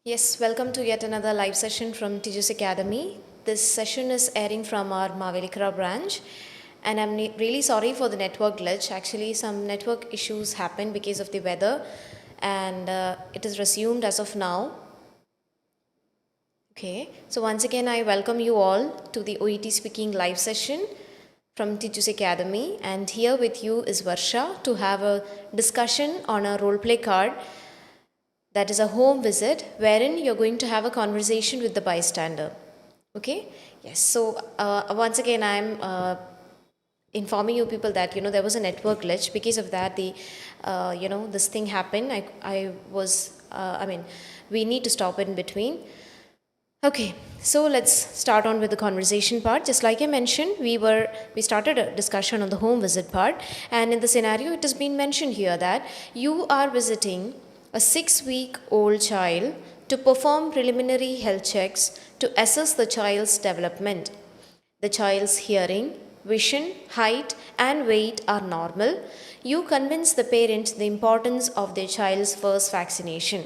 Yes, welcome to yet another live session from Tiju's Academy. This session is airing from our Mavelikara branch, and I'm really sorry for the network glitch. Actually, some network issues happened because of the weather, and it is resumed as of now. Okay, so once again, I welcome you all to the OET Speaking live session from Tiju's Academy, and here with you is Varsha to have a discussion on a role play card. That is a home visit wherein you're going to have a conversation with the bystander. Okay? Yes. So once again, I'm informing you people that there was a network glitch. Because of that, the this thing happened. We need to stop it in between. Okay, so let's start on with the conversation part. Just like I mentioned, we started a discussion on the home visit part, and in the scenario, it has been mentioned here that you are visiting a 6-week-old child to perform preliminary health checks to assess the child's development. The child's hearing, vision, height, and weight are normal. You convince the parent the importance of their child's first vaccination.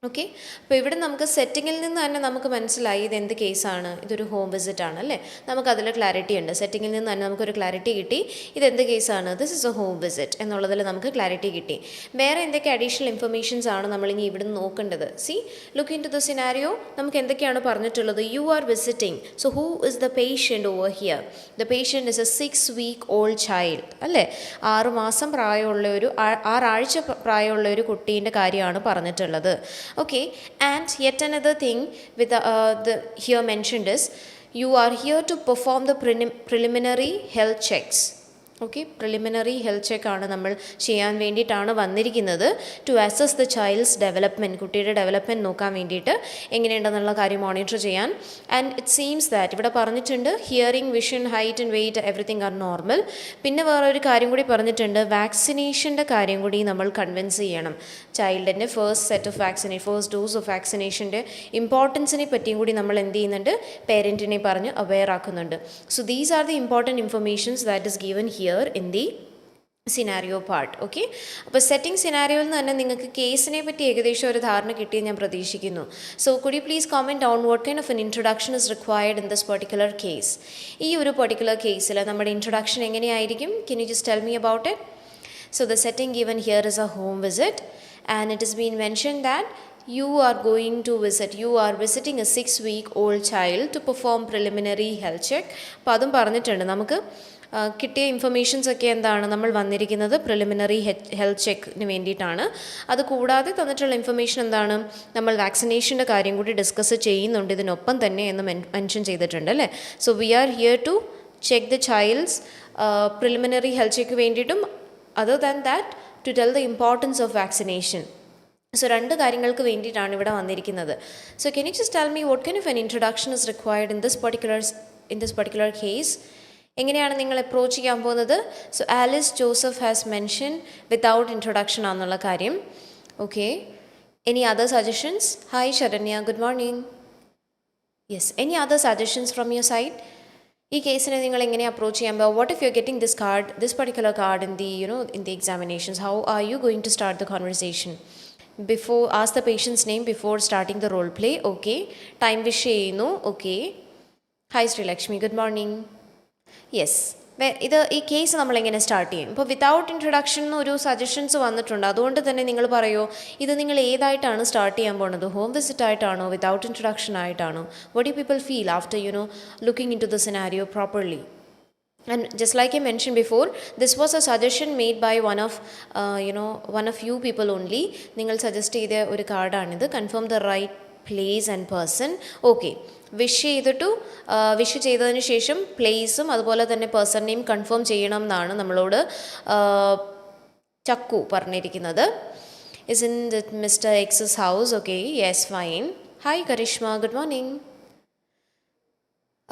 Okay, അപ്പോൾ ഇവിടെ നമുക്ക് സെറ്റിങ്ങിൽ നിന്ന് തന്നെ നമുക്ക് മനസ്സിലായി ഇതെന്ത് കേസാണ്, ഇതൊരു ഹോം വിസിറ്റ് ആണ് അല്ലേ. നമുക്കതിൽ ക്ലാരിറ്റി ഉണ്ട്. സെറ്റിങ്ങിൽ നിന്ന് തന്നെ നമുക്കൊരു ക്ലാരിറ്റി കിട്ടി, ഇതെന്ത് കേസാണ്, this is A home visit എന്നുള്ളതിൽ നമുക്ക് ക്ലാരിറ്റി കിട്ടി. വേറെ എന്തൊക്കെ അഡീഷണൽ ഇൻഫർമേഷൻസ് ആണ് നമ്മളിനി ഇവിടുന്ന് നോക്കേണ്ടത്? See, look into the scenario. നമുക്ക് എന്തൊക്കെയാണ് പറഞ്ഞിട്ടുള്ളത്? You are visiting, so who is the patient over here? The patient is a 6-week-old child അല്ലേ. 6 മാസം പ്രായമുള്ള ഒരു 6 ആഴ്ച പ്രായമുള്ള ഒരു കുട്ടീൻ്റെ കാര്യമാണ് പറഞ്ഞിട്ടുള്ളത്. Okay, and yet another thing with the here mentioned is you are here to perform the preliminary health checks. Okay, preliminary health ചെക്കാണ് നമ്മൾ ചെയ്യാൻ വേണ്ടിയിട്ടാണ് വന്നിരിക്കുന്നത്. To assess the child's development, കുട്ടിയുടെ ഡെവലപ്മെൻറ്റ് നോക്കാൻ വേണ്ടിയിട്ട് എങ്ങനെയുണ്ടെന്നുള്ള കാര്യം മോണിറ്റർ ചെയ്യാൻ. ആൻഡ് ഇറ്റ് സീംസ് ദാറ്റ് ഇവിടെ പറഞ്ഞിട്ടുണ്ട് hearing, vision, height and weight everything are normal. പിന്നെ വേറൊരു കാര്യം കൂടി പറഞ്ഞിട്ടുണ്ട്, വാക്സിനേഷൻ്റെ കാര്യം കൂടി നമ്മൾ കൺവിൻസ് ചെയ്യണം. ചൈൽഡിൻ്റെ ഫസ്റ്റ് ഡോസ് ഓഫ് വാക്സിനേഷൻ്റെ ഇമ്പോർട്ടൻസിനെ പറ്റിയും കൂടി നമ്മൾ എന്ത് ചെയ്യുന്നുണ്ട്, പേരൻറ്റിനെ പറഞ്ഞ് അവെയർ ആക്കുന്നുണ്ട്. So these are the important informations that is given here in the scenario part. Okay, അപ്പോൾ സെറ്റിംഗ് സിനാരിയോയിൽ നിന്ന് തന്നെ നിങ്ങൾക്ക് കേസിനെ പറ്റി ഏകദേശം ഒരു ധാരണ കിട്ടിയെന്ന് ഞാൻ പ്രതീക്ഷിക്കുന്നു. So could you please comment on what kind of an introduction is required in this particular case? ഈ ഒരു പെർട്ടിക്കുലർ കേസിൽ നമ്മുടെ ഇൻട്രൊഡക്ഷൻ എങ്ങനെയായിരിക്കും? Ken you just tell me about it? So the setting given here is A home visit and it is been mention that you are visiting a 6-week-old child to perform preliminary health check. അപ്പോൾ അതും പറഞ്ഞിട്ടുണ്ട്. നമുക്ക് കിട്ടിയ informations ഒക്കെ എന്താണ്, നമ്മൾ വന്നിരിക്കുന്നത് preliminary health ചെക്കിന് വേണ്ടിയിട്ടാണ്. അത് കൂടാതെ തന്നിട്ടുള്ള ഇൻഫർമേഷൻ എന്താണ്, നമ്മൾ വാക്സിനേഷൻ്റെ കാര്യം കൂടി ഡിസ്കസ് ചെയ്യുന്നുണ്ട് ഇതിനൊപ്പം തന്നെ എന്ന് മെൻഷൻ ചെയ്തിട്ടുണ്ട് അല്ലേ. So we are here to check the child's preliminary health check വേണ്ടിയിട്ടും other than that to tell the importance of vaccination. So 2 കാര്യങ്ങൾക്ക് വേണ്ടിയിട്ടാണ് ഇവിടെ വന്നിരിക്കുന്നത്. So can you just tell me what kind of an introduction is required in this particular case? എങ്ങനെയാണ് നിങ്ങൾ approach ചെയ്യാൻ പോകുന്നത്? So Alice Joseph has mention without introduction ആണെന്നുള്ള കാര്യം. Okay, any other suggestions? Hi Saranya, good morning. Yes, any other suggestions from your side? ഈ കേസിനെ നിങ്ങൾ എങ്ങനെ അപ്രോച്ച് ചെയ്യാൻ പോകുക? What if you are getting this particular card in the examinations? How are you going to start the conversation? Before, ask the patient's name before starting the role play. Okay, time wish ചെയ്യുന്നു. Okay, hi Sreelakshmi, good morning. Yes, ഈ case നമ്മളെങ്ങനെ start ചെയ്യും? ഇപ്പോൾ without introduction ഒരു suggestions വന്നിട്ടുണ്ട്. അതുകൊണ്ട് തന്നെ നിങ്ങൾ പറയുമോ, ഇത് നിങ്ങൾ ഏതായിട്ടാണ് സ്റ്റാർട്ട് ചെയ്യാൻ പോകുന്നത്? ഹോം വിസിറ്റ് ആയിട്ടാണോ, വിത്തൗട്ട് ഇൻട്രൊഡക്ഷൻ ആയിട്ടാണോ? What do people feel after looking into the scenario properly? And just like I mentioned before, this was a suggestion made by one of you people only. നിങ്ങൾ suggest ചെയ്ത ഒരു കാർഡാണിത്. Confirm the right place and person. Okay, wish ചെയ്തതിന് ശേഷം പ്ലേസും അതുപോലെ തന്നെ പേഴ്സണിനെയും confirm ചെയ്യണം എന്നാണ് നമ്മളോട് ചക്കു പറഞ്ഞിരിക്കുന്നത്. Is in mister X's house? Okay, yes, fine. Hi Karishma, good morning.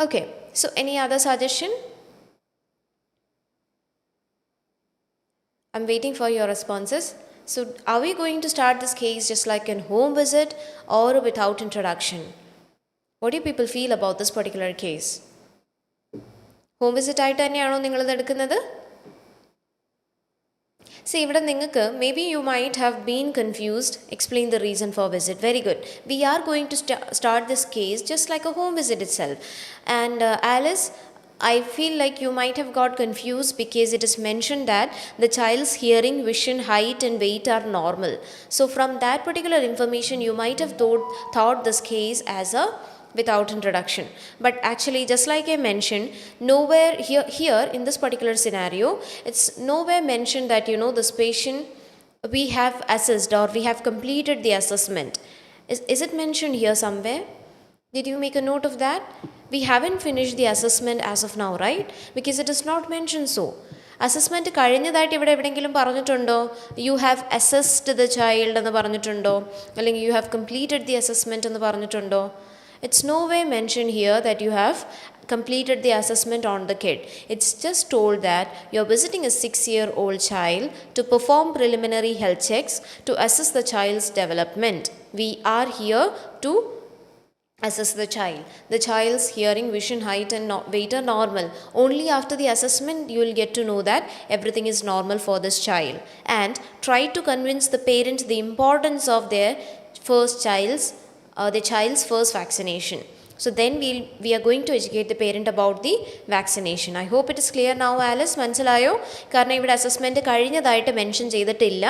Okay, so any other suggestion? I'm waiting for your responses. So are we going to start this case just like a home visit or without introduction? What do people feel about this particular case? Home visit ആയിട്ട് തന്നെയാണോ നിങ്ങളിത് എടുക്കുന്നത്? See, ഇവിടെ നിങ്ങൾക്ക് maybe you might have been confused. Explain the reason for visit. Very good. We are going to start this case just like a home visit itself. And Alice, I feel like you might have got confused because it is mentioned that the child's hearing, vision, height and weight are normal. So from that particular information, you might have thought this case as a without introduction, but actually just like I mentioned, nowhere here in this particular scenario, it's nowhere mentioned that this patient we have assessed or we have completed the assessment. Is it mentioned here somewhere? Did you make a note of that? We haven't finished the assessment as of now, right? Because it is not mentioned so. Assessment കഴിഞ്ഞതായിട്ട് ഇവിടെ എവിടെയെങ്കിലും പറഞ്ഞിട്ടുണ്ടോ? You have assessed the child എന്ന് പറഞ്ഞിട്ടുണ്ടോ? അല്ലെങ്കിൽ you have completed the assessment എന്ന് പറഞ്ഞിട്ടുണ്ടോ? It's no way mentioned here that you have completed the assessment on the kid. It's just told that you're visiting a 6-year-old child to perform preliminary health checks to assess the child's development. We are here to assess the child. The child's hearing, vision, height and weight are normal. Only after the assessment you will get to know that everything is normal for this child. And try to convince the parents the importance of their the child's first vaccination. So then we are going to educate the parent about the vaccination. I hope it is clear now, Alice. മനസ്സിലായോ? കാരണം ഇവിടെ assessment കഴിഞ്ഞതായിട്ട് mention ചെയ്തിട്ടില്ല.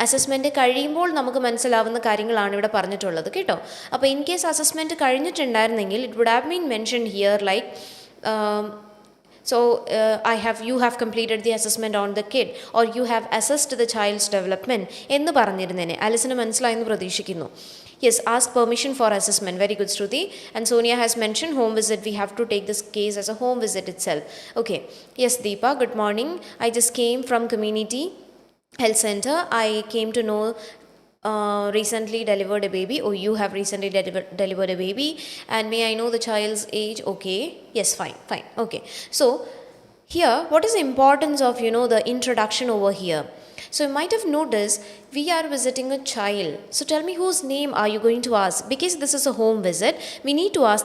Assessment കഴിയുമ്പോൾ നമുക്ക് മനസ്സിലാവുന്ന കാര്യങ്ങളാണ് ഇവിടെ പറഞ്ഞിട്ടുള്ളത് കേട്ടോ. അപ്പോൾ ഇൻ കേസ് അസസ്മെൻറ്റ് കഴിഞ്ഞിട്ടുണ്ടായിരുന്നെങ്കിൽ it would have been mentioned here like you have completed the assessment on the kid or you have assessed the child's development എന്ന് പറഞ്ഞിരുന്നേനെ. ആലിസിന് മനസ്സിലായെന്ന് പ്രതീക്ഷിക്കുന്നു. Yes, ask permission for assessment. Very good, Shruti. And Sonia has mentioned home visit. We have to take this case as a home visit itself. Okay. Yes, Deepa, good morning. I just came from community health center. I came to know recently delivered a baby. Oh, you have recently delivered a baby. And may I know the child's age? Okay. Yes, fine. Okay. So here, what is the importance of, the introduction over here? So you might have noticed we are visiting a child. So tell me, whose name are you going to ask? Because this is a home visit, we need to ask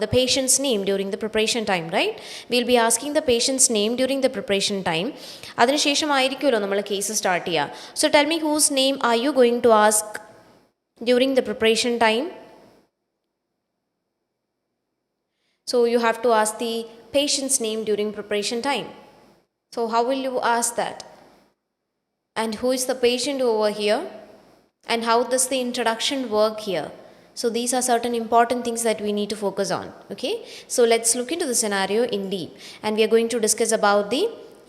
the patient's name during the preparation time, right? We'll be asking the patient's name during the preparation time. അതിനുശേഷം ആയിരിക്കുമല്ലോ നമ്മൾ case start ചെയ്യുക. So tell me, whose name are you going to ask during the preparation time? So you have to ask the patient's name during preparation time. So how will you ask that? And who is the patient over here? And how does the introduction work here? So these are certain important things that we need to focus on. Okay, so let's look into the scenario in deep, and we are going to discuss about the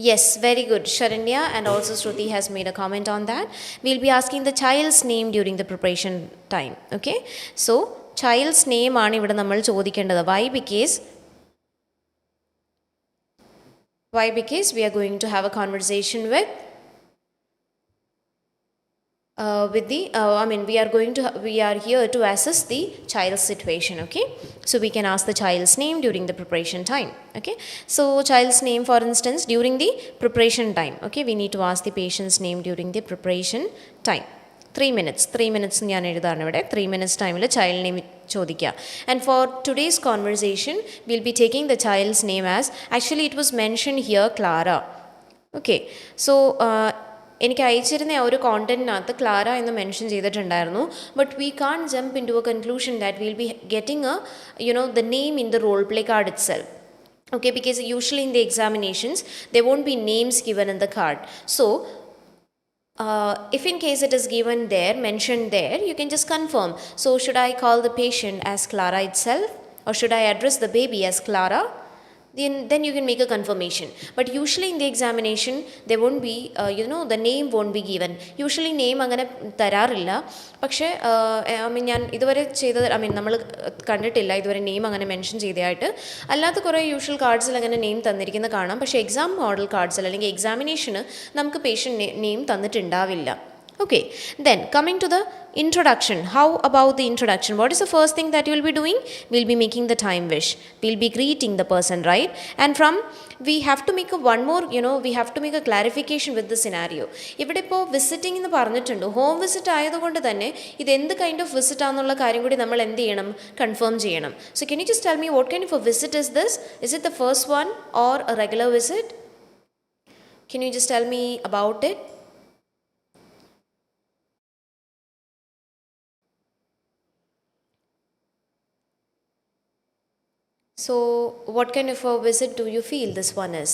yes, very good, Sharanya, and also Shruti has made a comment on that. We'll be asking the child's name during the preparation time. Okay, so child's name ആണ് ഇവിടെ നമ്മൾ ചോദിക്കേണ്ടത്. Why? Because we are going to have a conversation with we are here to assess the child's situation. Okay, so we can ask the child's name during the preparation time. Okay, so child's name, for instance, during the preparation time. Okay, we need to ask the patient's name during the preparation time. 3 minutes ഞാൻ എഴുതാണ് ഇവിടെ. 3 minutes ടൈമിൽ child name ചോദിക്കുക. And for today's conversation we'll be taking the child's name as, actually it was mentioned here, Clara. Okay, so എനിക്ക് അയച്ചിരുന്ന ആ ഒരു കോണ്ടൻറ്റിനകത്ത് Clara എന്ന് മെൻഷൻ ചെയ്തിട്ടുണ്ടായിരുന്നു. But we can jump into a conclusion that will be getting the name in the role play card itself. Okay, because usually in the examinations there won't be names given in the card. So if in case it is given there, mentioned there, you can just confirm. So should I call the patient as Clara itself, or should I address the baby as Clara? Then you can make a confirmation. But usually in the examination there won't be the name won't be given. Usually name അങ്ങനെ തരാറില്ല. പക്ഷേ ഞാൻ ഇതുവരെ നമ്മൾ കണ്ടിട്ടില്ല ഇതുവരെ name അങ്ങനെ mention ചെയ്തതായിട്ട്. അല്ലാത്ത കുറേ യൂഷ്വൽ കാർഡ്സിൽ അങ്ങനെ നെയിം തന്നിരിക്കുന്ന കാണാം. പക്ഷേ എക്സാം മോഡൽ കാർഡ്സിൽ അല്ലെങ്കിൽ എക്സാമിനേഷന് നമുക്ക് പേഷ്യൻ്റ് നെയിം തന്നിട്ടുണ്ടാവില്ല. Okay, then coming to the introduction. How about the introduction? What is the first thing that you will be doing? We'll be making the time wish. We'll be greeting the person, right? And we have to make we have to make a clarification with the scenario. ഇവിടെ ഇപ്പോൾ visiting എന്ന് പറഞ്ഞിട്ടുണ്ട്. Home visit ആയതുകൊണ്ട് തന്നെ ഇത് എന്ത് kind of visit ആണെന്നുള്ള കാര്യം കൂടി നമ്മൾ എന്ത് ചെയ്യണം? കൺഫേം ചെയ്യണം. So can you just tell me what kind of a visit is this? Is it the first one or a regular visit? Can you just tell me about it? So what kind of a visit do you feel this one is?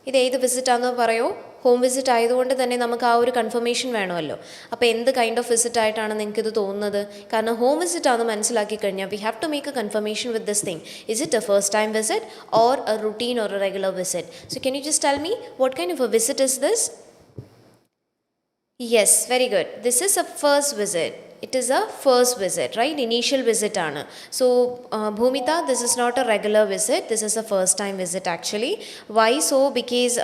ഇത് ഏത് visit ആണെന്ന് പറയോ? Home visit ആയതുകൊണ്ട് തന്നെ നമുക്ക് ആ ഒരു confirmation വേണമല്ലോ. അപ്പോൾ എന്ത് കൈൻഡ് ഓഫ് വിസിറ്റ് ആയിട്ടാണ് നിങ്ങൾക്ക് ഇത് തോന്നുന്നത്? കാരണം ഹോം വിസിറ്റ് ആണെന്ന് മനസ്സിലാക്കി കഴിഞ്ഞാൽ we have to make a confirmation with this thing. Is it a first time visit or a routine or a regular visit? So can you just tell me what kind of a visit is this? Yes, very good. This is a first visit. It is a first visit, right? Initial visit aanu. So Bhumita, this is not a regular visit. This is a first time visit actually. Why so? Because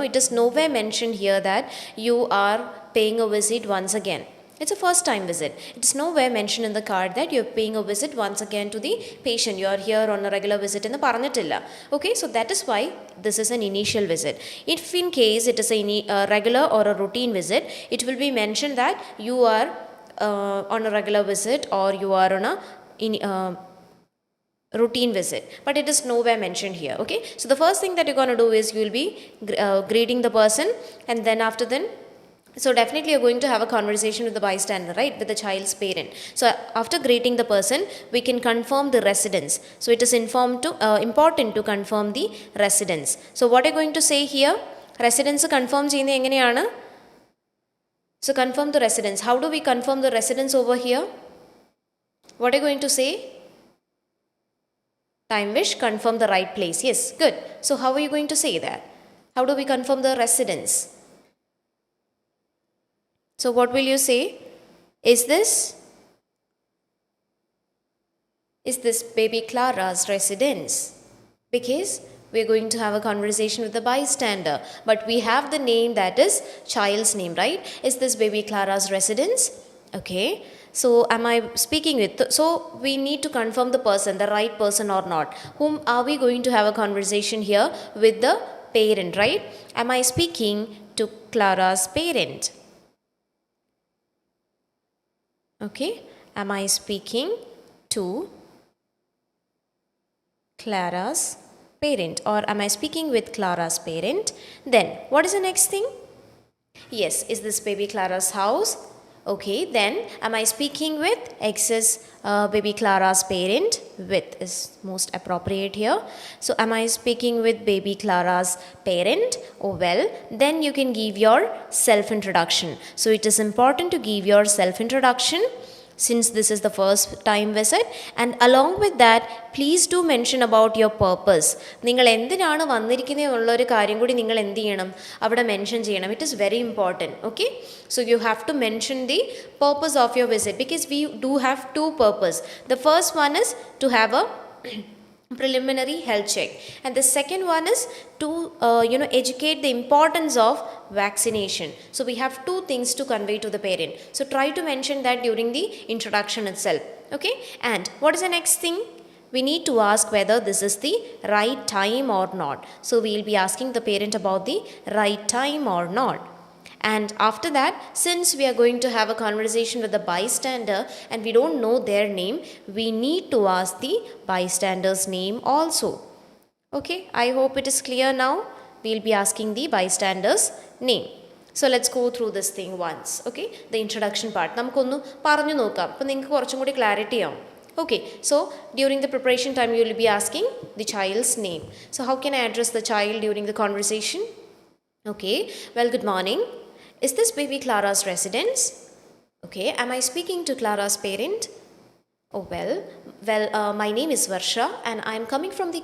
it is nowhere mentioned here that you are paying a visit once again. It's a first time visit. It is nowhere mentioned in the card that you're paying a visit once again to the patient. You are here on a regular visit എന്ന് പറഞ്ഞിട്ടില്ല. Okay, so that is why this is an initial visit. If in case it is a regular or a routine visit, it will be mentioned that you are on a regular visit or you are on a routine visit, but it is nowhere mentioned here. Okay, so the first thing that you're going to do is you will be greeting the person, and then after then, so definitely you're going to have a conversation with the bystander, right, with the child's parent. So after greeting the person, we can confirm the residence. So it is important to confirm the residence. So what are you going to say here? Residence confirm ചെയ്യുന്നത് എങ്ങനെയാണ്? So confirm the residence. How do we confirm the residence over here? What are you going to say? Time wish, confirm the right place. Yes, good. So how are you going to say that? How do we confirm the residence? So what will you say? Is this baby Clara's residence? Because we are going to have a conversation with the bystander, but we have the name, that is child's name, right? Is this baby Clara's residence? Okay, so am I speaking with, so we need to confirm the person, the right person or not. Whom are we going to have a conversation here with? The parent, right? Am I speaking to Clara's parent? Okay, am I speaking to Clara's parent or am I speaking with Clara's parent? Then what is the next thing? Yes, is this baby Clara's house? Okay, then am I speaking with X's baby Clara's parent? With is most appropriate here. So am I speaking with baby Clara's parent? Oh well, then you can give your self introduction. So it is important to give your self introduction since this is the first time visit, and along with that please do mention about your purpose. നിങ്ങൾ എന്തിനാണ് വന്നിരിക്കുന്നത് എന്നുള്ള ഒരു കാര്യം കൂടി നിങ്ങൾ എന്ത് ചെയ്യണം, അവിടെ മെൻഷൻ ചെയ്യണം. It is very important. Okay, so you have to mention the purpose of your visit because we do have two purpose. The first one is to have a preliminary health check, and the second one is to educate the importance of vaccination. So we have two things to convey to the parent, so try to mention that during the introduction itself. Okay, and what is the next thing? We need to ask whether this is the right time or not. So we will be asking the parent about the right time or not. And after that, since we are going to have a conversation with the bystander and we don't know their name, we need to ask the bystander's name also. Okay, I hope it is clear now. We'll be asking the bystander's name. So let's go through this thing once. Okay, the introduction part. നമുക്കൊന്ന് പറഞ്ഞു നോക്കാം, അപ്പോൾ നിങ്ങൾക്ക് കുറച്ചും കൂടി clarity ആവും. Okay, so during the preparation time you will be asking the child's name. So how can I address the child during the conversation? Okay, well, good morning. Is this baby Clara's residence? Okay, am I speaking to Clara's parent? Oh well, my name is Varsha and I am coming from the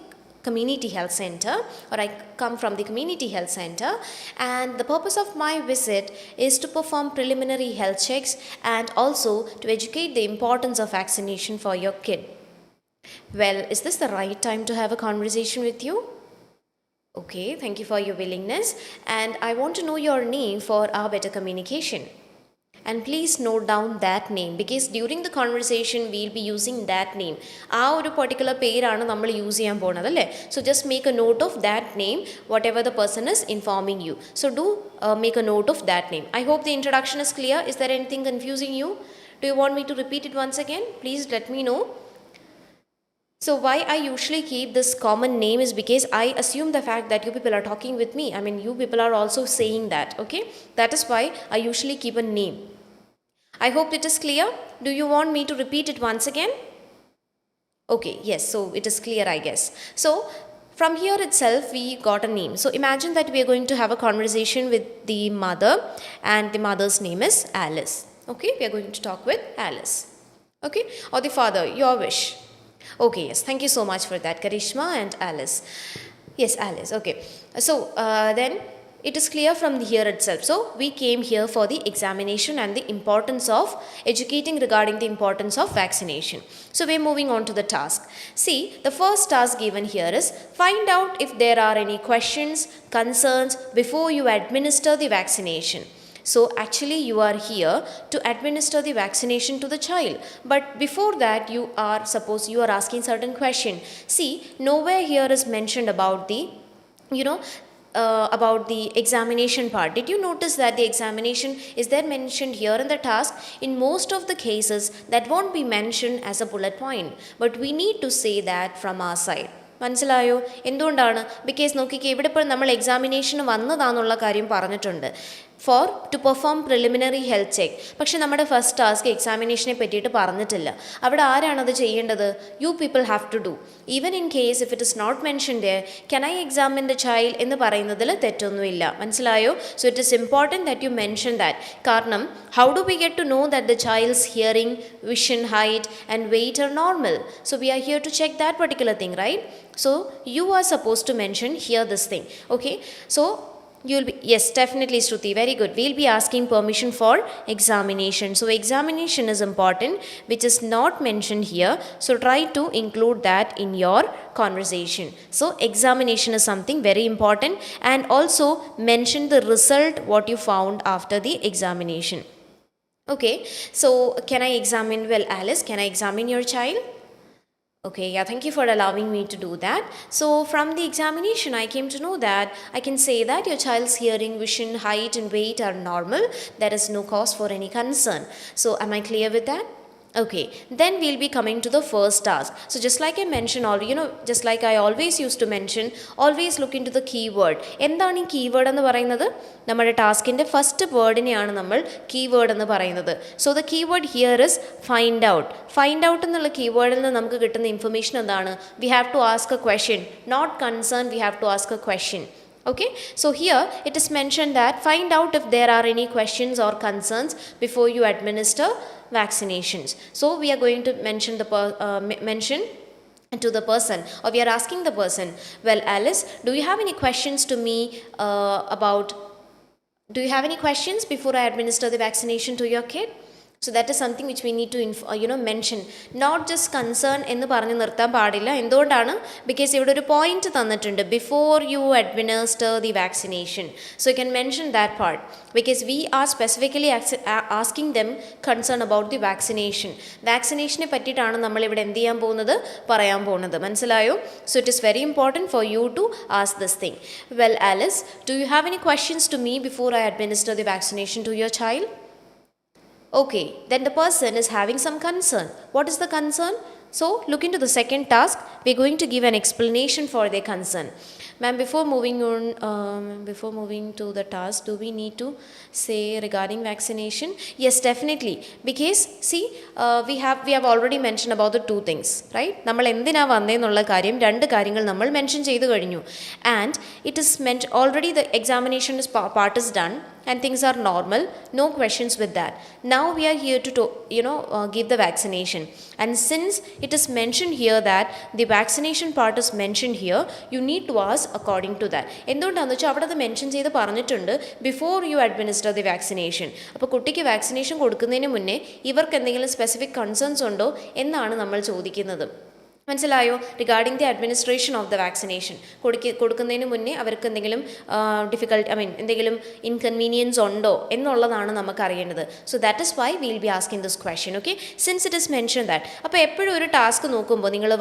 community health center, or I come from the community health center, and the purpose of my visit is to perform preliminary health checks and also to educate the importance of vaccination for your kid. Well, is this the right time to have a conversation with you? Okay, thank you for your willingness, and I want to know your name for our better communication. And please note down that name because during the conversation we will be using that name. ആ ഒരു particular പേരാണ് നമ്മൾ use ചെയ്യാൻ പോകുന്നത് അല്ലേ. So just make a note of that name whatever the person is informing you. So do make a note of that name. I hope the introduction is clear. Is there anything confusing you? Do you want me to repeat it once again? Please let me know. So why I usually keep this common name is because I assume the fact that you people are talking with me. I mean, you people are also saying that, okay? That is why I usually keep a name. I hope it is clear. Do you want me to repeat it once again? Okay, yes, so it is clear, I guess. So from here itself, we got a name. So imagine that we are going to have a conversation with the mother, and the mother's name is Alice. Okay, we are going to talk with Alice. Okay, or the father, your wish. Okay, yes, thank you so much for that, Karishma and Alice. Yes, Alice, okay. So then it is clear from here itself. So we came here for the examination and the importance of educating regarding the importance of vaccination. So we're moving on to the task. See, the first task given here is find out if there are any questions, concerns before you administer the vaccination. So actually you are here to administer the vaccination to the child. But before that you are asking certain question. See, nowhere here is mentioned about the, about the examination part. Did you notice that the examination is there mentioned here in the task? In most of the cases that won't be mentioned as a bullet point. But we need to say that from our side. മനസ്സിലായോ? എന്തുകൊണ്ടാണ്? Because നോക്കിക്കേ, ഇവിടെ ഇപ്പോൾ നമ്മൾ എക്സാമിനേഷന് വന്നതാണെന്നുള്ള കാര്യം പറഞ്ഞിട്ടുണ്ട്, to perform preliminary health check. പക്ഷേ നമ്മുടെ ഫസ്റ്റ് ടാസ്ക് എക്സാമിനേഷനെ പറ്റിയിട്ട് പറഞ്ഞിട്ടില്ല. അവിടെ ആരാണത് ചെയ്യേണ്ടത്? You people have to do. Even in case if it is not mention there, can I examine the child എന്ന് പറയുന്നതിൽ തെറ്റൊന്നുമില്ല. മനസ്സിലായോ? So it is important that you mention that. കാരണം how do we get to know that the child's hearing, vision, height and weight are normal? So we are here to check that particular thing, right? So you are supposed to mention here this thing. Okay, so you'll be, yes, definitely Shruti, very good. We'll be asking permission for examination. So examination is important, which is not mentioned here. So try to include that in your conversation. So examination is something very important, and also mention the result what you found after the examination. Okay, so can I examine, well Alice, can I examine your child? Okay, yeah, thank you for allowing me to do that. So from the examination, I came to know that I can say that your child's hearing, vision, height and weight are normal. There is no cause for any concern. So am I clear with that? Okay, then we'll be coming to the first task. So just like I mentioned already, just like I always used to mention, always look into the keyword. എന്താണ് ഈ keyword എന്ന് പറയുന്നത്? നമ്മുടെ ടാസ്കിൻ്റെ first വേർഡിനെയാണ് നമ്മൾ keyword എന്ന് പറയുന്നത്. So the keyword here is find out. Find out എന്നുള്ള കീവേഡിൽ നിന്ന് നമുക്ക് കിട്ടുന്ന ഇൻഫർമേഷൻ എന്താണ്? We have to ask a question, not concern, we have to ask a question. Okay, so here it is mentioned that find out if there are any questions or concerns before you administer vaccinations. So we are going to mention to the person, or we are asking the person, well Alice, do you have any questions to me do you have any questions before I administer the vaccination to your kid? So that is something which we need to mention. Not just concern എന്ന് പറഞ്ഞ് നിർത്താൻ പാടില്ല. എന്തുകൊണ്ടാണ്? Because ഇവിടെ ഒരു point തന്നിട്ടുണ്ട്, before you administer the vaccination. So you can mention that part, because we are specifically asking them concern about the vaccination. വാക്സിനേഷനെ പറ്റിയിട്ടാണ് നമ്മളിവിടെ എന്ത് ചെയ്യാൻ പോകുന്നത്? പറയാൻ പോകുന്നത്. മനസ്സിലായോ? So it is very important for you to ask this thing. Well Alice, do you have any questions to me before I administer the vaccination to your child? Okay, then the person is having some concern. What is the concern? So look into the second task. We're going to give an explanation for their concern. Ma'am, before moving to the task, do we need to say regarding vaccination? Yes, definitely. Because see, we have already mentioned about the two things, right? നമ്മൾ എന്തിനാ വന്നേന്നുള്ള കാര്യം, രണ്ട് കാര്യങ്ങൾ നമ്മൾ mention ചെയ്തു കഴിഞ്ഞു. And it is meant already the examination part is done. And things are normal, no questions with that. Now we are here to give the vaccination. And since it is mentioned here that the vaccination part is mentioned here, you need to ask according to that. എന്തുകൊണ്ടാണെന്ന് വെച്ചാൽ അവിടെ അത് mention ചെയ്ത് പറഞ്ഞിട്ടുണ്ട്, before you administer the vaccination. അപ്പോൾ കുട്ടിക്ക് vaccination കൊടുക്കുന്നതിന് മുന്നേ ഇവർക്ക് എന്തെങ്കിലും സ്പെസിഫിക് കൺസേൺസ് ഉണ്ടോ എന്നാണ് നമ്മൾ ചോദിക്കുന്നത്. മനസ്സിലായോ? Regarding the administration of the vaccination, കൊടുക്കുന്നതിന് മുന്നേ അവർക്ക് എന്തെങ്കിലും എന്തെങ്കിലും ഇൻകൺവീനിയൻസ് ഉണ്ടോ എന്നുള്ളതാണ് നമുക്ക് അറിയേണ്ടത്. So that is why will be asking this question. Okay, since it is mention that. അപ്പോൾ എപ്പോഴും ഒരു ടാസ്ക് നോക്കുമ്പോൾ നിങ്ങൾ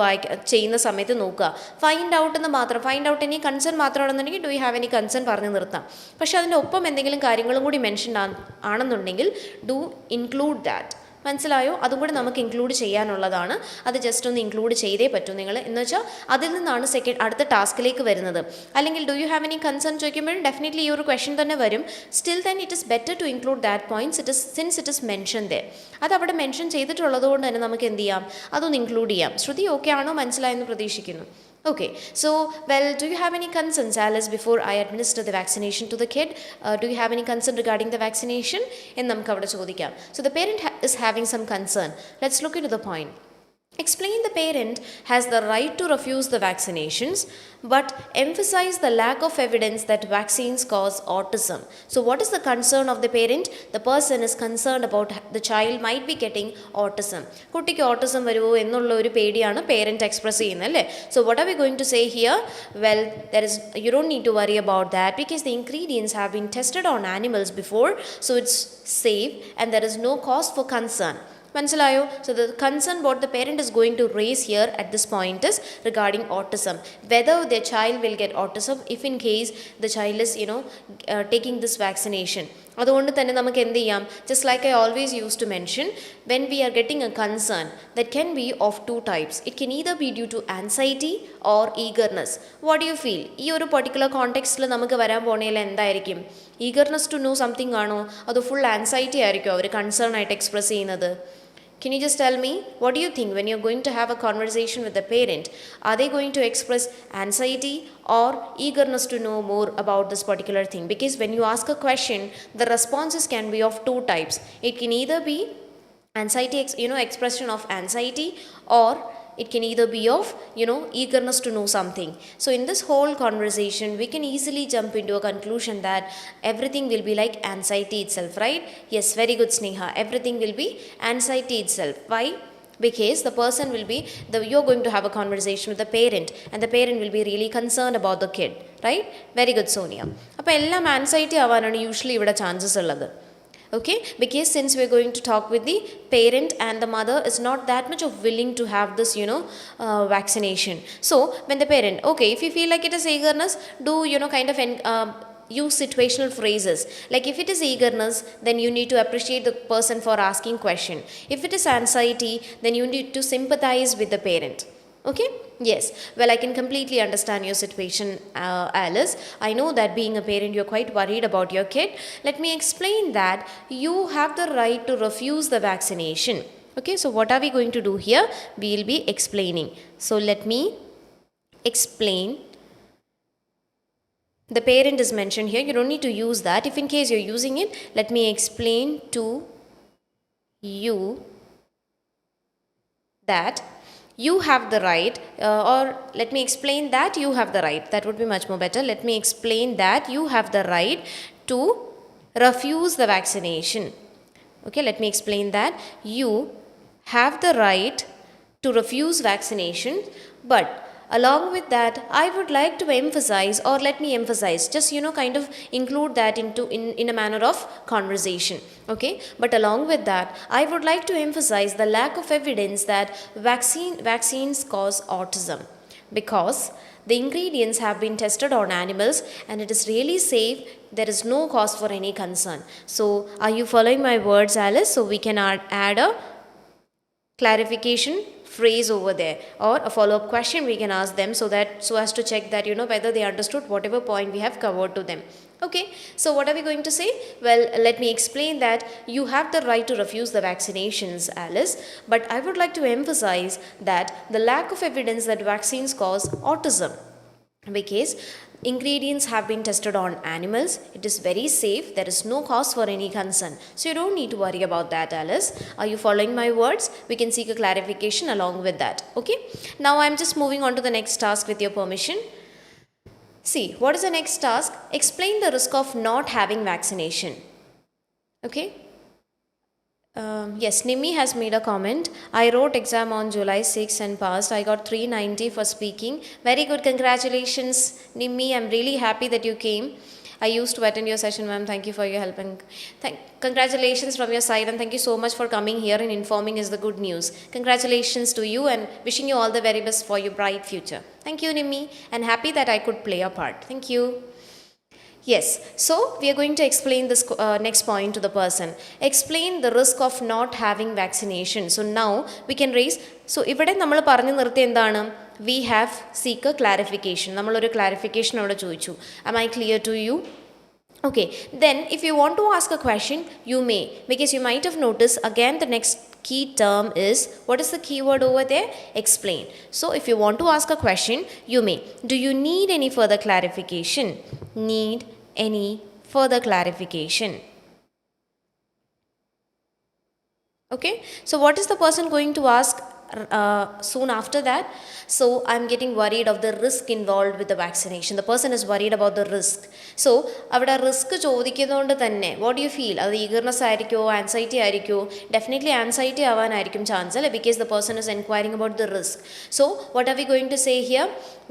ചെയ്യുന്ന സമയത്ത് നോക്കുക, ഫൈൻഡ് ഔട്ട് എന്ന് മാത്രം, ഫൈൻഡ് ഔട്ട് എനി കൺസേൺ മാത്രമാണെന്നുണ്ടെങ്കിൽ do you have any concern പറഞ്ഞ് നിർത്താം. പക്ഷേ അതിൻ്റെ ഒപ്പം എന്തെങ്കിലും കാര്യങ്ങളും കൂടി മെൻഷൻ ആണെന്നുണ്ടെങ്കിൽ ഡു ഇൻക്ലൂഡ് ദാറ്റ്. മനസ്സിലായോ? അതും കൂടി നമുക്ക് ഇൻക്ലൂഡ് ചെയ്യാനുള്ളതാണ്. അത് ജസ്റ്റ് ഒന്ന് ഇൻക്ലൂഡ് ചെയ്തേ പറ്റൂ നിങ്ങൾ. എന്ന് വെച്ചാൽ അതിൽ നിന്നാണ് അടുത്ത ടാസ്കിലേക്ക് വരുന്നത്. അല്ലെങ്കിൽ do you have any concern ചോദിക്കുമ്പോൾ ഡെഫിനറ്റ്ലി ഈ ഒരു ക്വസ്റ്റൻ തന്നെ വരും. Still then it is better to include that points since it is mention there. അത് അവിടെ മെൻഷൻ ചെയ്തിട്ടുള്ളത് കൊണ്ട് തന്നെ നമുക്ക് എന്ത് ചെയ്യാം, അതൊന്ന് ഇൻക്ലൂഡ് ചെയ്യാം. ശ്രുതി ഓക്കെ ആണോ? മനസ്സിലായെന്ന് പ്രതീക്ഷിക്കുന്നു. Okay, so, well, do you have any concerns, Alice, before I administer the vaccination to the kid? Do you have any concern regarding the vaccination? എന്ന് നമുക്ക് അവിടെ ചോദിക്കാം. So, the parent is having some concern. Let's look into the point. Explain the parent has the right to refuse the vaccinations, but emphasize the lack of evidence that vaccines cause autism. So what is the concern of the parent? The person is concerned about the child might be getting autism. കുട്ടിക്ക് autism വരുമോ എന്നുള്ള ഒരു പേടിയാണ് parent express ചെയ്യുന്നത് അല്ലേ? So what are we going to say here? Well, you don't need to worry about that because the ingredients have been tested on animals before, so it's safe and there is no cause for concern. മനസ്സിലായോ? So the concern what the parent is going to raise here at this point is regarding autism, whether their child will get autism if in case the child is taking this vaccination. അതുകൊണ്ട് തന്നെ നമുക്ക് എന്ത് ചെയ്യാം, just like I always used to mention, when we are getting a concern that can be of two types. It can either be due to anxiety or eagerness. What do you feel? ഈ ഒരു particular contextൽ നമുക്ക് വരാൻ പോണേൽ എന്തായിരിക്കും? Eagerness to know something ആണോ അതോ full anxiety ആയിരിക്കും അവർ concern ആയിട്ട് express ചെയ്യുന്നത്? Can you just tell me, what do you think when you're going to have a conversation with the parent? Are they going to express anxiety or eagerness to know more about this particular thing? Because when you ask a question, the responses can be of two types. It can either be anxiety, expression of anxiety, or it can either be of eagerness to know something. So in this whole conversation we can easily jump into a conclusion that everything will be like anxiety itself, right? Yes, very good, Sneha. Everything will be anxiety itself. Why? Because the person will be you're going to have a conversation with the parent and the parent will be really concerned about the kid, right? Very good, Sonia. അപ്പോൾ എല്ലാം anxiety ആവാനാണ് usually ഇവിടെ chances ഉള്ളത്. Okay, because since we're going to talk with the parent and the mother is not that much of willing to have this vaccination. So when the parent, okay, if you feel like it is eagerness, do kind of use situational phrases. Like if it is eagerness, then you need to appreciate the person for asking question. If it is anxiety, then you need to sympathize with the parent. Okay, yes, well, I can completely understand your situation, Alice. I know that being a parent you're quite worried about your kid. Let me explain that you have the right to refuse the vaccination. Okay, so what are we going to do here? We will be explaining. So let me explain. The parent is mentioned here. You don't need to use that. If in case you're using it, let me explain to you that you have the right, or let me explain that you have the right. That would be much more better. Let me explain that you have the right to refuse the vaccination. Okay, let me explain that you have the right to refuse vaccination, but along with that I would like to emphasize, or let me emphasize, just kind of include that in a manner of conversation. Okay, but along with that I would like to emphasize the lack of evidence that vaccines cause autism, because the ingredients have been tested on animals and it is really safe. There is no cause for any concern. So are you following my words, Alice? So we can add a clarification phrase over there, or a follow-up question we can ask them, so as to check that whether they understood whatever point we have covered to them. Okay, so what are we going to say? Well, let me explain that you have the right to refuse the vaccinations, Alice, but I would like to emphasize that the lack of evidence that vaccines cause autism, because ingredients have been tested on animals. It is very safe. There is no cause for any concern. So you don't need to worry about that, Alice. Are you following my words? We can seek a clarification along with that. Okay. Now I'm just moving on to the next task with your permission. See, what is the next task? Explain the risk of not having vaccination. Okay. Yes, Nimi has made a comment. I wrote exam on July 6 and passed. I got 390 for speaking. Very good. Congratulations, Nimi. I'm really happy that you came. I used to attend your session, ma'am. Thank you for your help, and congratulations from your side, and thank you so much for coming here and informing us the good news. Congratulations to you and wishing you all the very best for your bright future. Thank you, Nimi, and happy that I could play a part. Thank you. Yes, so we are going to explain this next point to the person. Explain the risk of not having vaccination. So now we can raise. So ഇവിടെ നമ്മൾ പറഞ്ഞു നിർത്തി എന്താണ്? We have seek a clarification. നമ്മളൊരു clarification അവിടെ ചോദിച്ചു. Am I clear to you? Okay, then if you want to ask a question, you may, because you might have noticed again the next key term is, what is the keyword over there? Explain. So if you want to ask a question, you may. Do you need any further clarification? Need any further clarification? Okay, so what is the person going to ask soon after that? So I'm getting worried of the risk involved with the vaccination. The person is worried about the risk. So avada risk ചോദിക്കുന്നതുകൊണ്ട് തന്നെ what do you feel? അത് eagerness ആയിരിക്കോ, anxiety ആയിരിക്കോ? Definitely anxiety ആവാനായിരിക്കും chance അല്ലേ, because the person is inquiring about the risk. So what are we going to say here?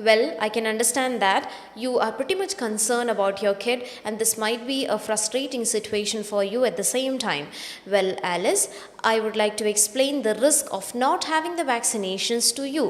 Well, I can understand that you are pretty much concerned about your kid and this might be a frustrating situation for you at the same time. Well, Alice, I would like to explain the risk of not having the vaccinations to you.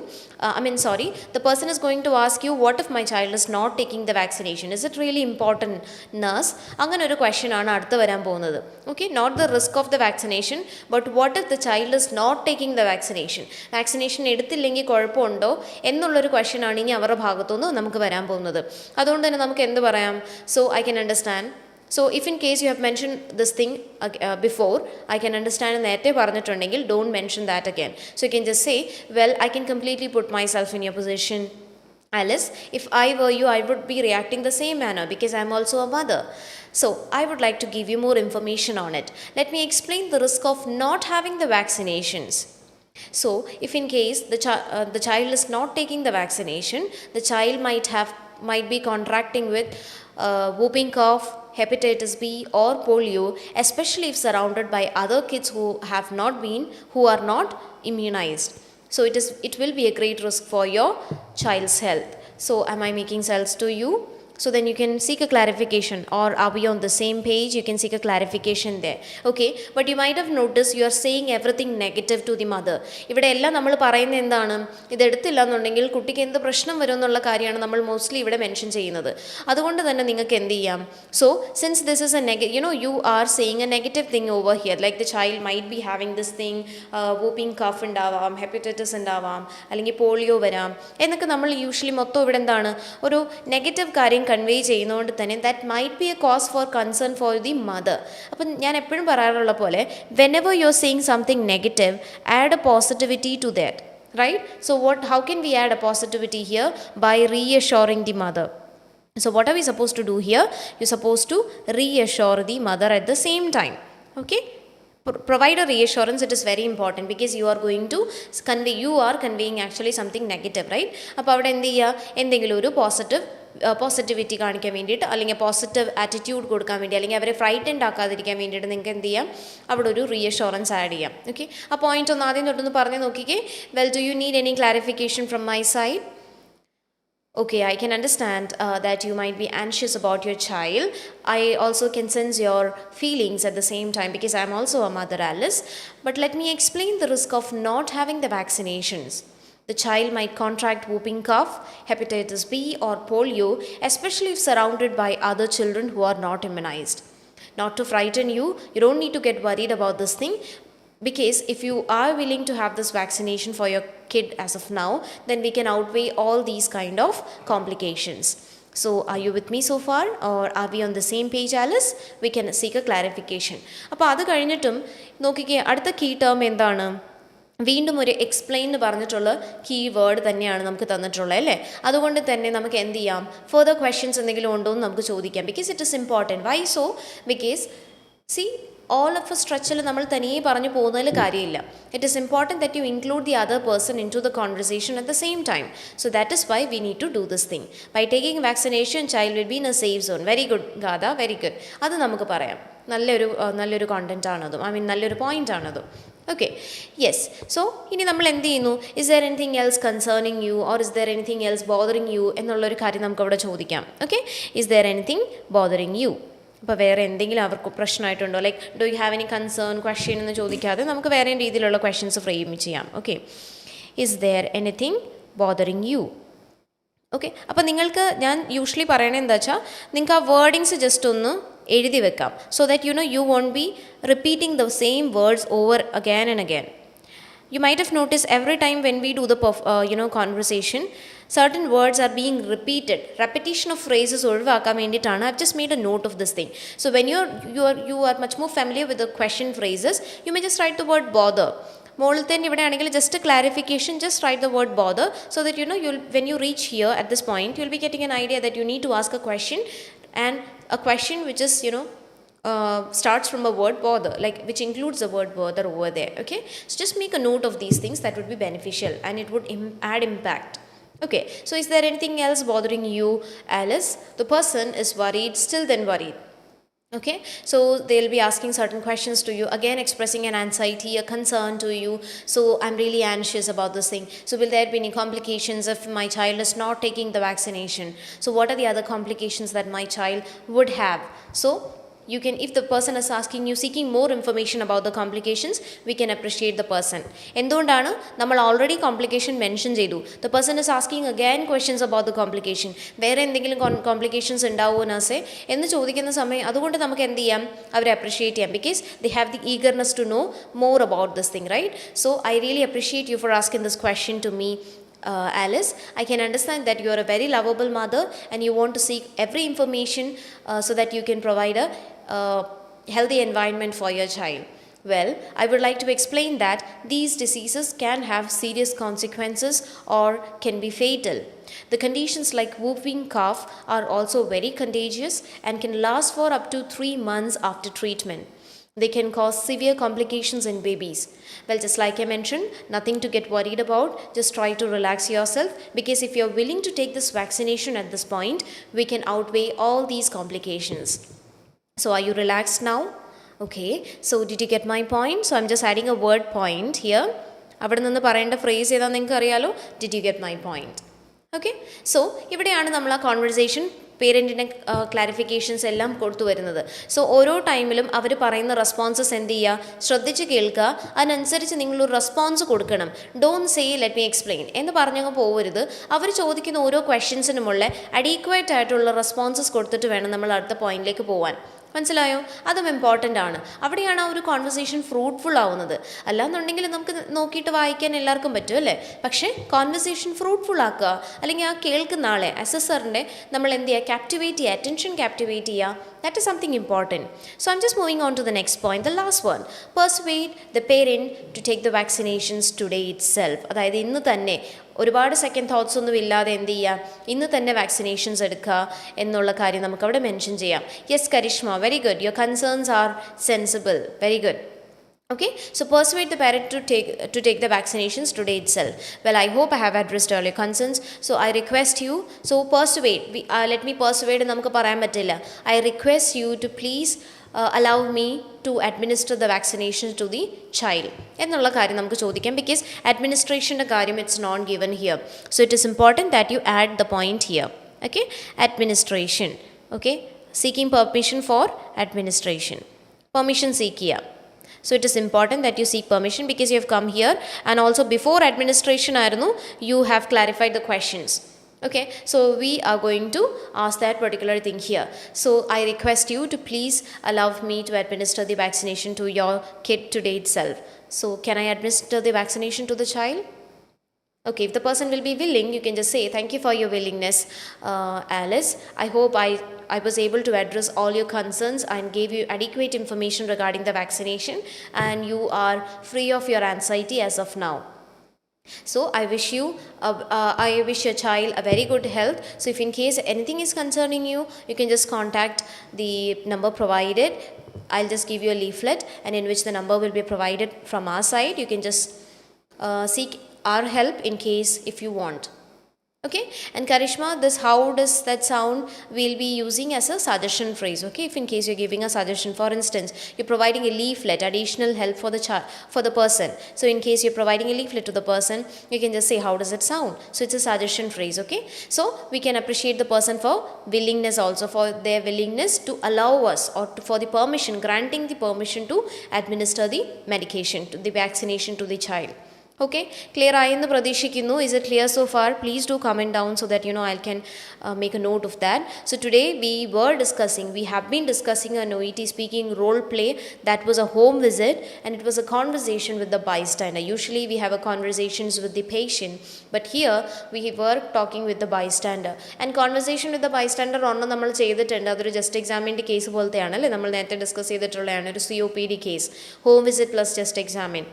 The person is going to ask you, what if my child is not taking the vaccination? Is it really important, nurse? അങ്ങനെ ഒരു question ആണ് അടുത്ത് വരാൻ പോകുന്നത്. Okay, not the risk of the vaccination, but what if the child is not taking the vaccination? Vaccination എടുത്തില്ലെങ്കിൽ കുഴപ്പമുണ്ടോ എന്നുള്ളൊരു question ആണ് ഇനി അവരുടെ ഭാഗത്തുനിന്ന് നമുക്ക് വരാൻ പോകുന്നത്. അതുകൊണ്ട് തന്നെ നമുക്ക് എന്ത് പറയാം? So I can understand. So if in case you have mentioned this thing before, I can understand നേരത്തെ പറഞ്ഞിട്ടുണ്ടെങ്കിൽ don't mention that again. So you can just say, well, I can completely put myself in your position. Alice, if I were you, I would be reacting the same manner because I am also a mother. So I would like to give you more information on it. Let me explain the risk of not having the vaccinations. So if in case the child is not taking the vaccination, the child might be contracting with whooping cough, hepatitis B or polio, especially if surrounded by other kids who are not immunized. So it will be a great risk for your child's health. So am I making sense to you? So then you can seek a clarification, or are we on the same page? You can seek a clarification there. Okay, but you might have noticed you are saying everything negative to the mother. ഇവിടെ എല്ലാം നമ്മൾ പറയുന്നത് എന്താണ്? ഇത് എടുത്തില്ല എന്നുണ്ടെങ്കിൽ കുട്ടിക്ക് എന്ത് പ്രശ്നം വരും എന്നുള്ള കാര്യമാണ് നമ്മൾ മോസ്റ്റ്ലി ഇവിടെ മെൻഷൻ ചെയ്യുന്നത്. അതുകൊണ്ട് തന്നെ നിങ്ങൾക്ക് എന്ത് ചെയ്യാം? So since this is a negative, you are saying a negative thing over here, like the child might be having this thing, whooping cough ഉണ്ടാവാം, hepatitis ഉണ്ടാവാം, അല്ലെങ്കിൽ പോളിയോ വരാം എന്നൊക്കെ നമ്മൾ യൂഷ്വലി മൊത്തം ഇവിടെ എന്താണ് ഒരു നെഗറ്റീവ് കാര്യം കൺവേ ചെയ്യുന്നതുകൊണ്ട് തന്നെ that might be a cause for concern for the mother. അപ്പം ഞാൻ എപ്പോഴും പറയാറുള്ള പോലെ whenever you are seeing something negative, add a positivity to that, right? So how can we add a positivity here? By reassuring the mother. So what are we supposed to do here? You're supposed to reassure the mother at the same time. Okay, provide a reassurance. It is very important because you are conveying actually something negative, right? അപ്പോൾ അവിടെ എന്ത് ചെയ്യുക? എന്തെങ്കിലും ഒരു positivity കാണിക്കാൻ വേണ്ടിയിട്ട്, അല്ലെങ്കിൽ positive attitude കൊടുക്കാൻ വേണ്ടി, അല്ലെങ്കിൽ അവരെ ഫ്രൈറ്റൻഡ് ആക്കാതിരിക്കാൻ വേണ്ടിയിട്ട് നിങ്ങൾക്ക് എന്ത് ചെയ്യാം? അവിടെ ഒരു റീഅഷുറൻസ് ആഡ് ചെയ്യാം. ഓക്കെ, ആ പോയിന്റ് ഒന്ന് ആദ്യം തൊട്ടൊന്ന് പറഞ്ഞ് നോക്കിക്കേ. Well, do you need any clarification from my side? Okay, I can understand that you might be anxious about your child. I also can sense your feelings at the same time because I am also a mother, Alice. But let me explain the risk of not having the vaccinations. The child might contract whooping cough, hepatitis B or polio, especially if surrounded by other children who are not immunized. Not to frighten you, you don't need to get worried about this thing. Because if you are willing to have this vaccination for your kid as of now, then we can outweigh all these kind of complications. So are you with me so far, or are we on the same page, Alice? We can seek a clarification. അപ്പോൾ അത് കഴിഞ്ഞിട്ടും നോക്കിക്കേ, അടുത്ത key term എന്താണ്? വീണ്ടും ഒരു explain എന്ന് പറഞ്ഞിട്ടുള്ള കീ വേർഡ് തന്നെയാണ് നമുക്ക് തന്നിട്ടുള്ളത്, അല്ലേ? അതുകൊണ്ട് തന്നെ നമുക്ക് എന്ത് ചെയ്യാം? ഫർദർ ക്വസ്റ്റ്യൻസ് എന്തെങ്കിലും ഉണ്ടോ എന്ന് നമുക്ക് ചോദിക്കാം. Because it is important. Why so? Because all of a stretchil നമ്മൾ തനിയെ പറഞ്ഞു പോകുന്നതിൽ കാര്യമില്ല. It is important that you include the other person into the conversation at the same time. So that is why we need to do this thing. By taking vaccination, child will be in a safe zone. Very good, Gada, very good. അത് നമുക്ക് പറയാം. നല്ലൊരു content ആണതും, നല്ലൊരു point ആണതും. Okay, yes. So ഇനി നമ്മൾ എന്ത് ചെയ്യുന്നു? Is there anything else concerning you, or is there anything else bothering you എന്നുള്ളൊരു കാര്യം നമുക്ക് അവിടെ ചോദിക്കാം. Okay, is there anything bothering you? അപ്പോൾ വേറെ എന്തെങ്കിലും അവർക്ക് പ്രശ്നമായിട്ടുണ്ടോ? Like do you have any concern question എന്ന് ചോദിക്കാതെ നമുക്ക് വേറെ രീതിയിലുള്ള ക്വസ്റ്റ്യൻസ് ഫ്രെയിം ചെയ്യാം. Okay, is there anything bothering you? Okay, അപ്പോൾ നിങ്ങൾക്ക് ഞാൻ യൂഷ്വലി പറയണത് എന്താ വെച്ചാൽ നിങ്ങൾക്ക് ആ വേർഡിങ്സ് ജസ്റ്റ് ഒന്ന് എഴുതി വെക്കാം, so that you won't be repeating the same words over again and again. You might have noticed every time when we do the conversation, certain words are being repeated. Repetition of phrases ഒഴിവാക്കാൻ വേണ്ടിയിട്ടാണ്. I've just made a note of this thing. So when you are much more familiar with the question phrases, you may just write the word bother. മുകളിൽ തന്നെ ഇവിടെ ആണെങ്കിൽ just a clarification, just write the word bother, so that when you reach here at this point, you'll be getting an idea that you need to ask a question, and a question which is starts from a word bother, like which includes the word bother over there. Okay, so just make a note of these things. That would be beneficial and it would add impact. Okay, so is there anything else bothering you, Alice? The person is worried, still then worried. Okay, so they'll be asking certain questions to you, again expressing an anxiety, a concern to you. So I'm really anxious about this thing. So will there be any complications if my child is not taking the vaccination? So what are the other complications that my child would have? So you can, if the person is asking you, seeking more information about the complications, we can appreciate the person. എന്തുകൊണ്ടാണ് നമ്മൾ already complication mention ചെയ്തു, the person is asking again questions about the complication. വേറെ എന്തെങ്കിലും complications ഉണ്ടാവുമോ നഴ്സേ എന്ന് ചോദിക്കുന്ന സമയം, അതുകൊണ്ട് നമുക്ക് എന്ത് ചെയ്യാം, അവരെ അപ്രിഷിയേറ്റ് ചെയ്യാം, because they have the eagerness to know more about this thing, right? So I really appreciate you for asking this question to me. Alice, I can understand that you are a very lovable mother and you want to seek every information so that you can provide a healthy environment for your child. Well, I would like to explain that these diseases can have serious consequences or can be fatal. The conditions like whooping cough are also very contagious and can last for up to 3 months after treatment. They can cause severe complications in babies. Well, just like I mentioned, nothing to get worried about. Just try to relax yourself, because if you're willing to take this vaccination at this point, we can outweigh all these complications. So are you relaxed now? Okay, so did you get my point? So I'm just adding a word point here. അവിടെ നിന്ന് പറയേണ്ട phrase ഏതാണെന്ന് നിങ്ങൾക്ക് അറിയാലോ. Did you get my point? Okay, so ഇവിടെയാണ് നമ്മൾ ആ conversation പേരൻറ്റിൻ്റെ clarifications എല്ലാം കൊടുത്തു വരുന്നത്. സോ ഓരോ ടൈമിലും അവർ പറയുന്ന റെസ്പോൺസസ് എന്ത് ചെയ്യുക, ശ്രദ്ധിച്ച് കേൾക്കുക, അതിനനുസരിച്ച് നിങ്ങളൊരു റെസ്പോൺസ് കൊടുക്കണം. Don't say let me explain എന്ന് പറഞ്ഞങ്ങ് പോകരുത്. അവർ ചോദിക്കുന്ന ഓരോ ക്വസ്റ്റ്യൻസിനുമുള്ള അഡീക്വേറ്റ് ആയിട്ടുള്ള റെസ്പോൺസസ് കൊടുത്തിട്ട് വേണം നമ്മൾ അടുത്ത പോയിന്റിലേക്ക് പോകാൻ. മനസ്സിലായോ? അതും ഇമ്പോർട്ടൻ്റ് ആണ്. അവിടെയാണ് ആ ഒരു കോൺവെർസേഷൻ ഫ്രൂട്ട്ഫുൾ ആവുന്നത്. അല്ലാന്നുണ്ടെങ്കിൽ നമുക്ക് നോക്കിയിട്ട് വായിക്കാൻ എല്ലാവർക്കും പറ്റും അല്ലേ, പക്ഷേ കോൺവെർസേഷൻ ഫ്രൂട്ട്ഫുൾ ആക്കുക, അല്ലെങ്കിൽ ആ കേൾക്കുന്ന ആളെ അസസറിനെ നമ്മൾ എന്ത് ചെയ്യുക, ക്യാപ്റ്റിവേറ്റ് ചെയ്യുക, അറ്റൻഷൻ ക്യാപ്റ്റിവേറ്റ് ചെയ്യുക. That is something important. So I'm just moving on to the next point, the last one. Persuade the parent to take the vaccinations today itself. അതായത് ഇന്ന് തന്നെ, ഒരുപാട് സെക്കൻഡ് തോട്ട്സ് ഒന്നും ഇല്ലാതെ എന്ത് ചെയ്യുക, ഇന്ന് തന്നെ വാക്സിനേഷൻസ് എടുക്കുക എന്നുള്ള കാര്യം നമുക്ക് അവിടെ മെൻഷൻ ചെയ്യാം. Yes Karishma, very good, your concerns are sensible, very good. Okay, so persuade the parent to take the vaccinations today itself. Well, I hope I have addressed all your concerns. So I request you, so persuade, let me persuade നമുക്ക് പറയാൻ പറ്റില്ല. I request you to please allow me to administer the vaccination to the child എന്നുള്ള കാര്യം നമുക്ക് ചോദിക്കാം, because administrationൻ്റെ കാര്യം it's not given here. So it is important that you add the point here. Okay, administration. Okay, seeking permission for administration. Permission seek ചെയ്യുക. So it is important that you seek permission, because you have come here and also before administration ആയിരുന്നു you have clarified the questions. Okay, so we are going to ask that particular thing here. So I request you to please allow me to administer the vaccination to your kid today itself. So can I administer the vaccination to the child? Okay, if the person will be willing, you can just say, thank you for your willingness, Alice. I hope I was able to address all your concerns and gave you adequate information regarding the vaccination, and you are free of your anxiety as of now. So I wish your child a very good health. So if in case anything is concerning you, you can just contact the number provided. I'll just give you a leaflet, and in which the number will be provided from our side. You can just seek our help in case if you want. Okay, and Karishma, this how does that sound, we'll be using as a suggestion phrase. Okay, if in case you're giving a suggestion, for instance you're providing a leaflet, additional help for the child, for the person. So in case you're providing a leaflet to the person, you can just say how does it sound. So it's a suggestion phrase. Okay, so we can appreciate the person for willingness, also for their willingness to allow us, or for the permission, granting the permission to administer the medication, to the vaccination to the child. Okay, clear ആയെന്ന് പ്രതീക്ഷിക്കുന്നു. Is it clear so far? Please do comment down so that I can make a note of that. So today we have been discussing an OET speaking role play that was a home visit, and it was a conversation with the bystander. Usually we have a conversations with the patient, but here we were talking with the bystander. And conversation with the bystander ഒന്ന് നമ്മൾ ചെയ്തിട്ടുണ്ട്. അതൊരു just എക്സാമിൻ്റെ case പോലത്തെയാണല്ലേ, നമ്മൾ നേരത്തെ discuss ചെയ്തിട്ടുള്ളതാണ്. ഒരു COPD case, home visit plus just examine.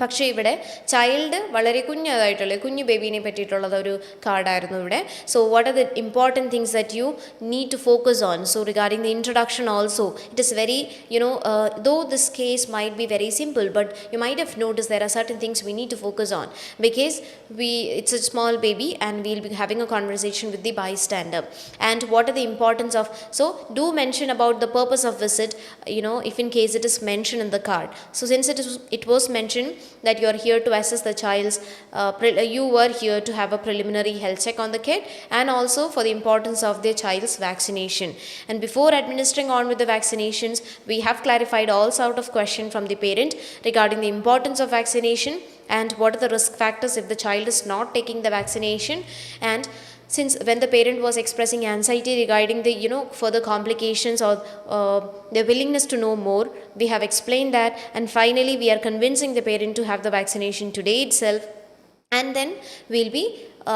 പക്ഷേ ഇവിടെ ചൈൽഡ് വളരെ കുഞ്ഞു ബേബീനെ പറ്റിയിട്ടുള്ളത് ഒരു കാർഡായിരുന്നു ഇവിടെ. So what are the important things that you need to focus on? So regarding the introduction also it is very though this case might be very simple, but you might have notice there are certain things we need to focus on because it's a small baby and we'll be having a conversation with the bystander. And what are the importance of, so do mention about the purpose of visit, if in case it is mentioned in the card. So since it was mentioned that you are here to assess the child's you were here to have a preliminary health check on the kid, and also for the importance of their child's vaccination. And before administering on with the vaccinations, we have clarified all sort of question from the parent regarding the importance of vaccination and what are the risk factors if the child is not taking the vaccination. And since when the parent was expressing anxiety regarding the further complications or their willingness to know more, we have explained that, and finally we are convincing the parent to have the vaccination today itself, and then we'll be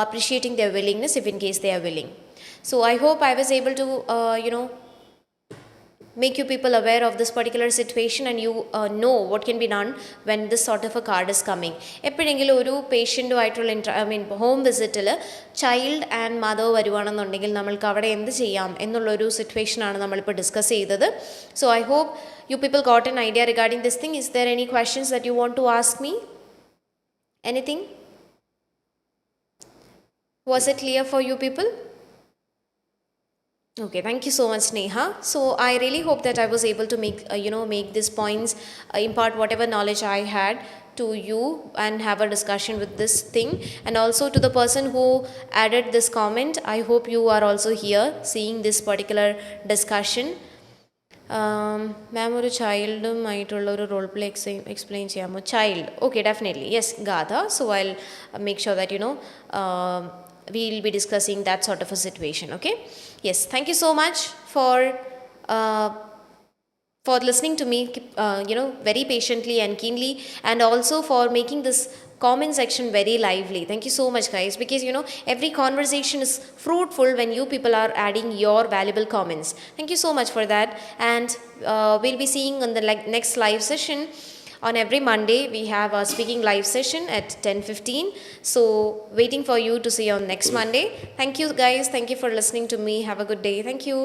appreciating their willingness if in case they are willing. So I hope I was able to make you people aware of this particular situation, and you know what can be done when this sort of a card is coming. എപ്പോഴെങ്കിലും ഒരു പേഷ്യൻറ്റുമായിട്ടുള്ള home വിസിറ്റിൽ child and mother വരുവാണെന്നുണ്ടെങ്കിൽ നമ്മൾക്ക് അവിടെ എന്ത് ചെയ്യാം എന്നുള്ളൊരു സിറ്റുവേഷനാണ് നമ്മളിപ്പോൾ ഡിസ്കസ് ചെയ്തത്. So I hope you people got an idea regarding this thing. Is there any questions that you want to ask me? Anything? Was it clear for you people? Okay, thank you so much, Neha. So I really hope that I was able to make these points, impart whatever knowledge I had to you and have a discussion with this thing. And also to the person who added this comment, I hope you are also here seeing this particular discussion. Ma'am, ഒരു ചൈൽഡുമായിട്ടുള്ള ഒരു role play explain ചെയ്യാമോ? Child, okay, definitely, yes, Gatha. So I'll make sure that we'll be discussing that sort of a situation. Okay, yes, thank you so much for listening to me very patiently and keenly, and also for making this comment section very lively. Thank you so much, guys, because every conversation is fruitful when you people are adding your valuable comments. Thank you so much for that. And we'll be seeing on the next live session. On every Monday, we have a speaking live session at 10:15. So waiting for you to see you on next Monday. Thank you, guys. Thank you for listening to me. Have a good day. Thank you.